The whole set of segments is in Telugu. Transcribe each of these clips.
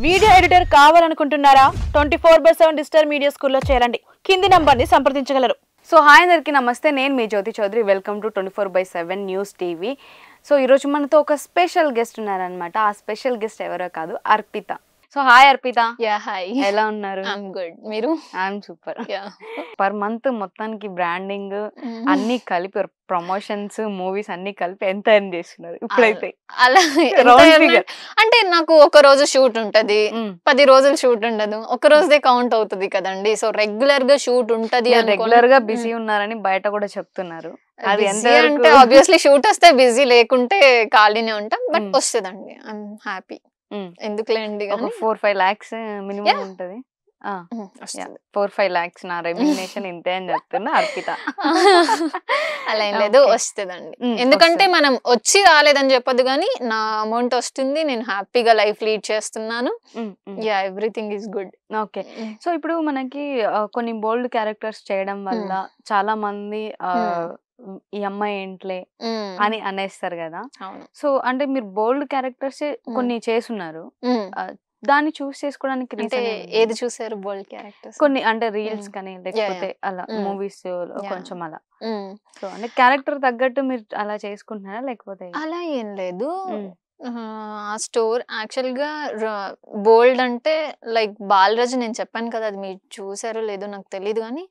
వీడియో ఎడిటర్ కావాలనుకుంటున్నారా 24/7 డిజిటల్ మీడియా స్కూల్లో చేరండి. కింది నంబర్ని సంప్రదించగలరు. సో హాయ్ అందరికీ నమస్తే, నేను మీ Jyothi Chowdary. Welcome to 24/7 news TV. So ఈరోజు మనతో ఒక స్పెషల్ గెస్ట్ ఉన్నారనమాట. ఆ స్పెషల్ గెస్ట్ ఎవరో కాదు, Arpita. So hi Arpita. Yeah hi, ఎలా ఉన్నారు? I'm good. మీరు? I'm super. పర్ మంత్ మొత్తానికి బ్రాండింగ్ అన్ని కలిపి ప్రమోషన్స్ మూవీస్ అన్ని కలిపి ఎంత ఎర్న్ చేస్తున్నారు ఇప్పుడైతే? అలా అంటే నాకు ఒక రోజు షూట్ ఉంటది, 10 రోజులు షూట్ ఉండదు, ఒక రోజుదే కౌంట్ అవుతుంది కదండి. సో రెగ్యులర్ గా షూట్ ఉంటది, రెగ్యులర్ గా బిజీ ఉన్నారని బయట కూడా చెప్తున్నారు. అది ఎంత అంటే ఆబ్వియస్లీ షూట్ వస్తే బిజీ, లేకుంటే ఖాళీనే ఉంటాం. బట్ వస్తుందండి, ఐఎమ్ హ్యాపీ. ఎందుకులేండి, ఒక 4-5 lakhs మినిమం ఉంటది. 4-5 lakhs నా రెమ్యునరేషన్ ఇంతే అని చెప్తున్నా అర్పిత. అలా ఏం లేదు, వస్తుందండి. ఎందుకంటే మనం వచ్చి రాలేదని చెప్పదు, కానీ నా అమౌంట్ వస్తుంది, నేను హ్యాపీగా లైఫ్ లీడ్ చేస్తున్నాను. Yeah, everything is good. Okay. So ఇప్పుడు మనకి కొన్ని బోల్డ్ క్యారెక్టర్స్ చేయడం వల్ల చాలా మంది ఈ అమ్మాయి ఏంట్లే అని అనేస్తారు కదా. సో అంటే మీరు బోల్డ్ క్యారెక్టర్స్ కొన్ని చేసున్నారు, దాన్ని చూస్ చేసుకోవడానికి ఏది చూసారు బోల్డ్ క్యారెక్టర్స్? కొన్ని అంటే రీల్స్ కానీ లేకపోతే అలా మూవీస్ కొంచెం అలా. సో అంటే క్యారెక్టర్ తగ్గట్టు మీరు అలా చేసుకుంటున్నారా లేకపోతే? అలా ఏం లేదు. ఆ స్టోర్ యాక్చువల్ గా బోల్డ్ అంటే లైక్ బాలరాజు, నేను చెప్పాను కదా, అది మీరు చూసారో లేదో నాకు తెలియదు, కానీ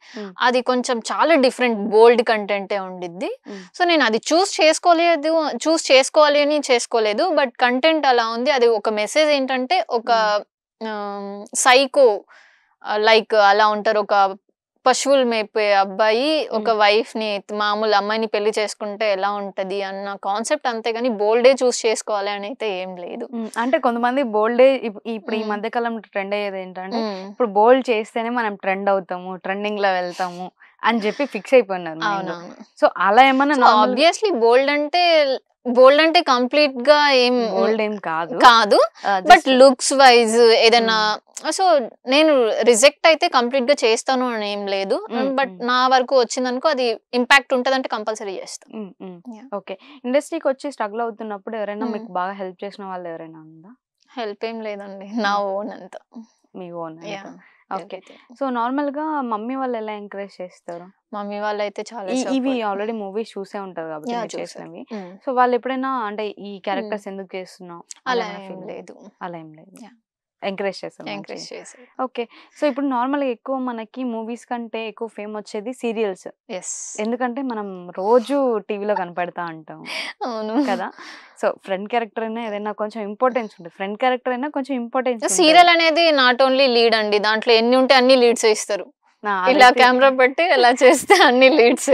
అది కొంచెం చాలా డిఫరెంట్ బోల్డ్ కంటెంటే ఉండిద్ది. సో నేను అది చూస్ చేసుకోవాలి అని చేసుకోలేదు, బట్ కంటెంట్ అలా ఉంది. అది ఒక మెసేజ్ ఏంటంటే, ఒక సైకో లైక్ అలా ఉంటారు, ఒక పశువులు మేపే అబ్బాయి ఒక వైఫ్ ని, మామూలు అమ్మాయిని పెళ్లి చేసుకుంటే ఎలా ఉంటది అన్న కాన్సెప్ట్, అంతేగాని బోల్డే చూస్ చేసుకోవాలి అని అయితే ఏం లేదు. అంటే కొంతమంది బోల్డే ఇప్పుడు ఈ మధ్య కాలం ట్రెండ్ అయ్యేది ఏంటంటే, ఇప్పుడు బోల్డ్ చేస్తేనే మనం ట్రెండ్ అవుతాము, ట్రెండింగ్ లో వెళ్తాము అని చెప్పి ఫిక్స్ అయిపోయినారు. సో అలా ఏమన్నా? ఆబ్వియస్లీ బోల్డ్ అంటే కంప్లీట్ గా ఏం బోల్డ్ ఏం కాదు, బట్ లుక్స్ వైజ్ ఏదైనా. సో నేను రిజెక్ట్ అయితే కంప్లీట్ గా చేస్తాను అని ఏం లేదు, బట్ నా వరకు వచ్చిందనుకో అది ఇంపాక్ట్ ఉంటది అంటే కంపల్సరీ చేస్తాను. ఓకే. ఇండస్ట్రీకి వచ్చి స్ట్రగుల్ అవుతున్నప్పుడు ఎవరైనా మీకు బాగా హెల్ప్ చేసిన వాళ్ళు ఎవరైనా ఉందా? హెల్ప్ ఏం లేదండి, నా ఓన్ అంతా. మీ ఓన్? ఓకే. సో నార్మల్ గా మమ్మీ వాళ్ళు ఎలా ఎంకరేజ్ చేస్తారు? మమ్మీ వాళ్ళు అయితే చాలా, ఇవి ఆల్రెడీ మూవీస్ చూసే ఉంటారు కాబట్టి చేసినవి. సో వాళ్ళు ఎప్పుడైనా అంటే ఈ క్యారెక్టర్స్ ఎందుకు చేస్తున్నావు అలా ఏం లేదు, ఎంకరేజ్ చేస్తారు. ఓకే. సో ఇప్పుడు నార్మల్ గా ఎక్కువ మనకి మూవీస్ కంటే ఎక్కువ ఫేమ్ వచ్చేది సీరియల్స్. ఎందుకంటే మనం రోజు టీవీలో కనపడతా ఉంటాం కదా. సో ఫ్రెండ్ క్యారెక్టర్ అయినా ఏదైనా కొంచెం ఇంపార్టెన్స్ ఉంటుంది, ఫ్రెండ్ క్యారెక్టర్ అయినా కొంచెం ఇంపార్టెన్స్. సీరియల్ అనేది నాట్ ఓన్లీ లీడ్ అండి, దాంట్లో ఎన్ని ఉంటే అన్ని లీడ్స్ ఇస్తారు. ఇలా కెమెరా పెట్టి ఎలా చేస్తే అన్ని లీడ్స్.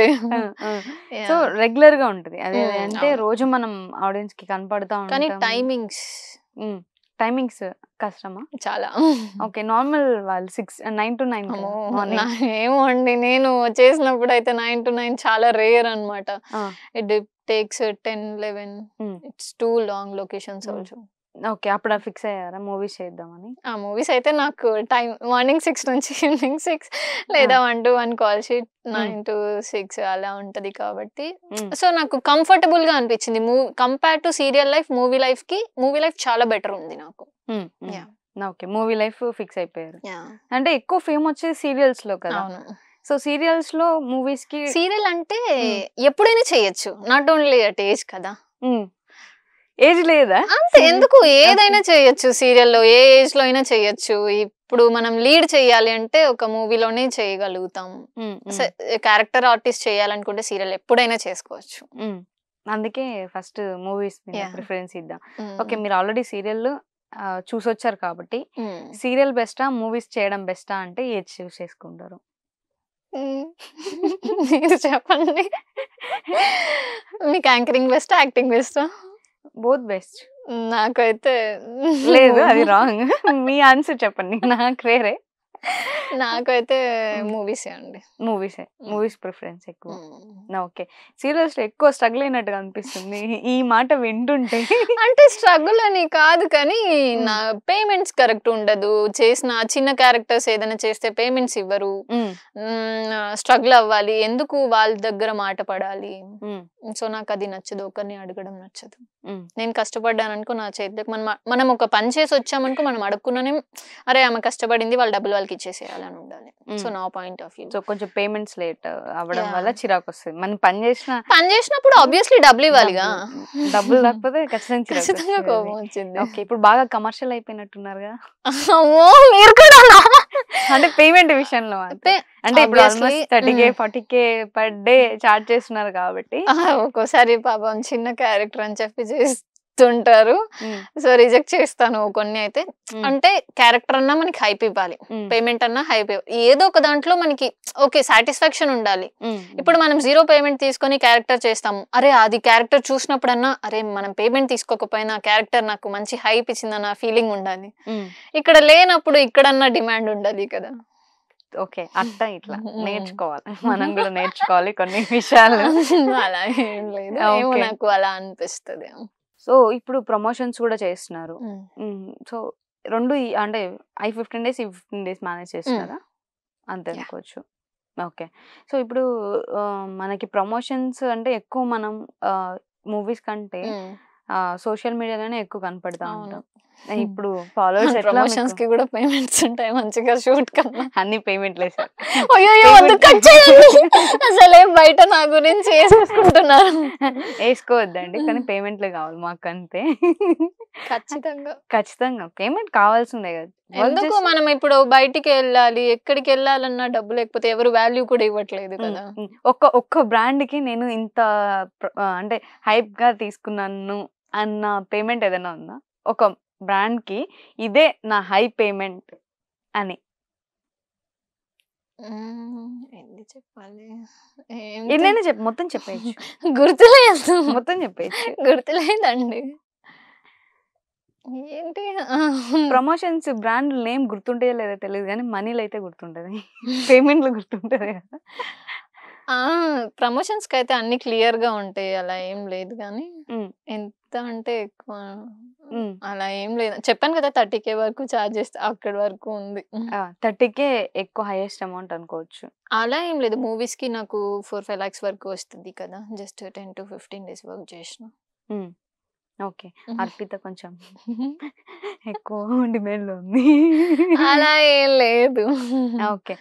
సో రెగ్యులర్ గా ఉంటది అది, అంటే రోజు మనం ఆడియన్స్ కి కనపడతా ఉంటాం. కానీ టైమింగ్స్ కష్టమా? చాలా. ఓకే. నార్మల్ వాళ్ళు 9 to 9 ఏమో అండి, నేను చేసినప్పుడు అయితే 9 to 9 చాలా రేర్ అనమాట. It takes 10-11. It's two long locations also. Okay. అప్పుడు ఫిక్స్ అయ్యారా మూవీస్ చేద్దామని? ఆ మూవీస్ అయితే నాకు టైం మార్నింగ్ 6 నుంచి ఈవినింగ్ 6, లేదా 1 to 1 కాల్ షీట్ 9 to 6 అలా ఉంటది కాబట్టి. సో నాకు కంఫర్టబుల్ గా అనిపించింది. Compare to serial life, movie life చాలా బెటర్ ఉంది నాకు. ఓకే. మూవీ లైఫ్ ఫిక్స్ అయిపోయారు. అంటే ఎక్కువ ఫేమ్ వచ్చేది సీరియల్స్ లో కదా. సో సీరియల్స్ లో మూవీస్ కి, సీరియల్ అంటే ఎప్పుడైనా చేయొచ్చు, నాట్ ఓన్లీ అట్ ఏజ్ కదా. ఏజ్ లేదా? అంతే, ఎందుకు ఏదైనా చేయొచ్చు సీరియల్లో, ఏ ఏజ్ లో అయినా చేయొచ్చు. ఇప్పుడు మనం లీడ్ చేయాలి అంటే ఒక మూవీలోనే చేయగలుగుతాం. క్యారెక్టర్ ఆర్టిస్ట్ చేయాలనుకుంటే సీరియల్ ఎప్పుడైనా చేసుకోవచ్చు. అందుకే ఫస్ట్ మూవీస్ ప్రిఫరెన్స్ ఇద్దాం. ఓకే. మీరు ఆల్రెడీ సీరియల్ చూసొచ్చారు కాబట్టి, సీరియల్ బెస్టా మూవీస్ చేయడం బెస్టా అంటే ఏది చూస్ చేసుకుంటారు? మీరు చెప్పండి. మీకు యాంకరింగ్ బెస్టా, యాక్టింగ్ బెస్టా? Both best. నాకైతే లేదు, అది రాంగ్. మీ ఆన్సర్ చెప్పండి, నాకు వేరే. నాకైతే మూవీసే అండి. మూవీస్ ప్రిఫరెన్స్ ఎక్కువ. ఓకే. సీరియల్స్ లో ఎక్కువ స్ట్రగుల్ అయినట్టుగా అనిపిస్తుంది ఈ మాట వింటుంటే. అంటే స్ట్రగుల్ అని కాదు కానీ నా పేమెంట్స్ కరెక్ట్ ఉండదు. చేసిన చిన్న క్యారెక్టర్స్ ఏదైనా చేస్తే పేమెంట్స్ ఇవ్వరు. స్ట్రగుల్ అవ్వాలి, ఎందుకు వాళ్ళ దగ్గర మాట పడాలి. సో నాకు అది నచ్చదు, ఒకరిని అడగడం నచ్చదు. నేను కష్టపడ్డాను అనుకో నా చేతికి మనం ఒక పని చేసి వచ్చామనుకో మనం అడుక్కున్నానే అరే ఆమె కష్టపడింది వాళ్ళ డబ్బులు వాళ్ళకి ఇచ్చేసేయాలని ఉండాలి. సో నా పాయింట్ ఆఫ్ వ్యూ. సో కొంచెం పేమెంట్స్ లేట్ అవ్వడం వల్ల చిరాకు వస్తుంది. మనం పని చేసినప్పుడు ఆబ్వియస్లీ డబ్బులు ఇవ్వాలిగా. డబ్బులు లేకపోతే ఖచ్చితంగా కోపం వచ్చింది. ఓకే. ఇప్పుడు బాగా కమర్షియల్ అయిపోయినట్టున్నారుగా. అమ్మో మీరు కూడా అంటే పేమెంట్ విషయంలో అంటే ఇప్పుడు almost 30K 40K per day charge చేస్తున్నారు కాబట్టి ఒక్కోసారి పాపం చిన్న క్యారెక్టర్ అని చెప్పి చేస్తుంటారు. సో రిజెక్ట్ చేస్తాను కొన్ని అయితే. అంటే క్యారెక్టర్ అన్నా మనకి హైప్ ఇవ్వాలి, పేమెంట్ అన్నా హైప్ ఇవ్వాలి. ఏదో ఒక దాంట్లో మనకి ఓకే సాటిస్ఫాక్షన్ ఉండాలి. ఇప్పుడు మనం 0 పేమెంట్ తీసుకొని క్యారెక్టర్ చేస్తాము, అరే అది క్యారెక్టర్ చూసినప్పుడన్నా అరే మనం పేమెంట్ తీసుకోకపోయినా క్యారెక్టర్ నాకు మంచి హైప్ ఇచ్చిందన్న ఫీలింగ్ ఉండాలి. ఇక్కడ లేనప్పుడు ఇక్కడన్నా డిమాండ్ ఉండాలి కదా. ఓకే. అట్లా ఇట్లా నేర్చుకోవాలి, మనం కూడా నేర్చుకోవాలి కొన్ని విషయాలు. అలా ఏం లేదు, నాకు అలా అనిపిస్తుంది. సో ఇప్పుడు ప్రమోషన్స్ కూడా చేస్తున్నారు. సో రెండు అంటే I 15 days ఈ 15 days మేనేజ్ చేస్తున్నారా అంతే అనుకోవచ్చు. ఓకే. సో ఇప్పుడు మనకి ప్రమోషన్స్ అంటే ఎక్కువ మనం మూవీస్ కంటే సోషల్ మీడియాలోనే ఎక్కువ కనపడతా ఉంటాం. ఇప్పుడు ఫాలోవర్స్ ప్రమోషన్స్ కి కూడా పేమెంట్స్ ఉంటాయి మంచిగా షూట్ కన్నా. అన్ని పేమెంట్లు వేసారు. అసలే బయట నా గురించి వేసేసుకుంటున్నారు. వేసుకోవద్దండి కానీ పేమెంట్లే కావాలి మాకు అంతే. ఖచ్చితంగా పేమెంట్ కావాల్సిందే కదా. ఎందుకు మనం ఇప్పుడు బయటికి వెళ్ళాలి, ఎక్కడికి వెళ్ళాలన్నా డబ్బు లేకపోతే ఎవరు వాల్యూ కూడా ఇవ్వట్లేదు కదా. ఒక్క బ్రాండ్ కి నేను ఇంత అంటే హైప్ గా తీసుకున్నాను అన్న పేమెంట్ ఏదైనా ఉందా? ఒక బ్రాండ్ కి ఇదే నా హై పేమెంట్ అని చెప్పాలి. ఎన్నైనా మొత్తం చెప్పేయచ్చు. గుర్తులేదు, మొత్తం చెప్పేయచ్చు. గుర్తులేదండి. ఏంటి ప్రమోషన్స్ బ్రాండ్ నేమ్ గుర్తుంటాయో లేదో తెలియదు కానీ మనీలు అయితే గుర్తుంటది, పేమెంట్లు గుర్తుంటది కదా. ప్రమోషన్స్ కి అయితే అన్ని క్లియర్ గా ఉంటాయి, అలా ఏం లేదు. కానీ ఎంత అంటే ఎక్కువ అలా ఏం లేదు. చెప్పాను కదా 30K వరకు చార్జ్ చేస్తే అక్కడి వరకు ఉంది. 30K ఎక్కువ హైయెస్ట్ అమౌంట్ అనుకోవచ్చు. అలా ఏం లేదు. మూవీస్ కి నాకు 4-5 lakhs వరకు వస్తుంది కదా, జస్ట్ 10 to 15 days వర్క్ చేసిన. ఓకే. అర్పిత కొంచెం ఎక్కువ డిమాండ్ లో ఉంది. అలా ఏం లేదు. ఓకే.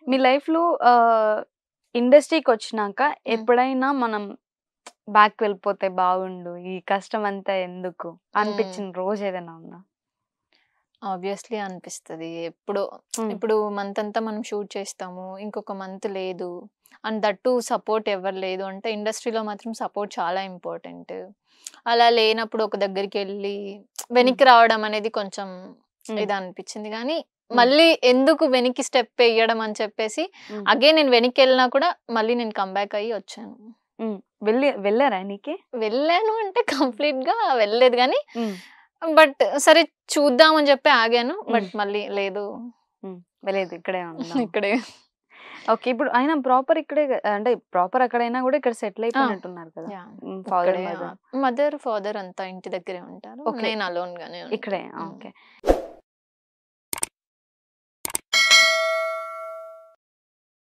మీ లైఫ్ లో ఇండస్ట్రీకి వచ్చినాక ఎప్పుడైనా మనం బ్యాక్ వెళ్ళిపోతే బాగుండు, ఈ కష్టం అంతా ఎందుకు అనిపించిన రోజు ఏదైనా ఉందా? ఆబ్వియస్లీ అనిపిస్తుంది. ఇప్పుడు మంత్ అంతా మనం షూట్ చేస్తాము, ఇంకొక మంత్ లేదు, అండ్ దట్టు సపోర్ట్ ఎవరు లేదు అంటే ఇండస్ట్రీలో మాత్రం సపోర్ట్ చాలా ఇంపార్టెంట్. అలా లేనప్పుడు ఒక దగ్గరికి వెళ్ళి వెనక్కి రావడం అనేది కొంచెం ఇది అనిపించింది. కానీ మళ్ళీ ఎందుకు వెనక్కి స్టెప్ వేయడం అని చెప్పేసి అగే నేను వెనక్కి వెళ్ళినా కూడా మళ్ళీ నేను కంబ్యాక్ అయ్యి వచ్చాను. వెళ్ళారా? నీకే వెళ్ళాను అంటే కంప్లీట్ గా వెళ్ళలేదు కానీ బట్ సరే చూద్దామని చెప్పి ఆగాను. బట్ మళ్ళీ లేదు, వెళ్ళలేదు, ఇక్కడే. ఓకే. ఇప్పుడు ఆయన ప్రాపర్ ఇక్కడే అంటే ప్రాపర్ అక్కడైనా కూడా ఇక్కడ సెటిల్ అయిపోయినట్టున్నారు కదా. మదర్ ఫాదర్ అంతా ఇంటి దగ్గరే ఉంటారు, నేను అలోన్ గానే ఇక్కడే. ఓకే.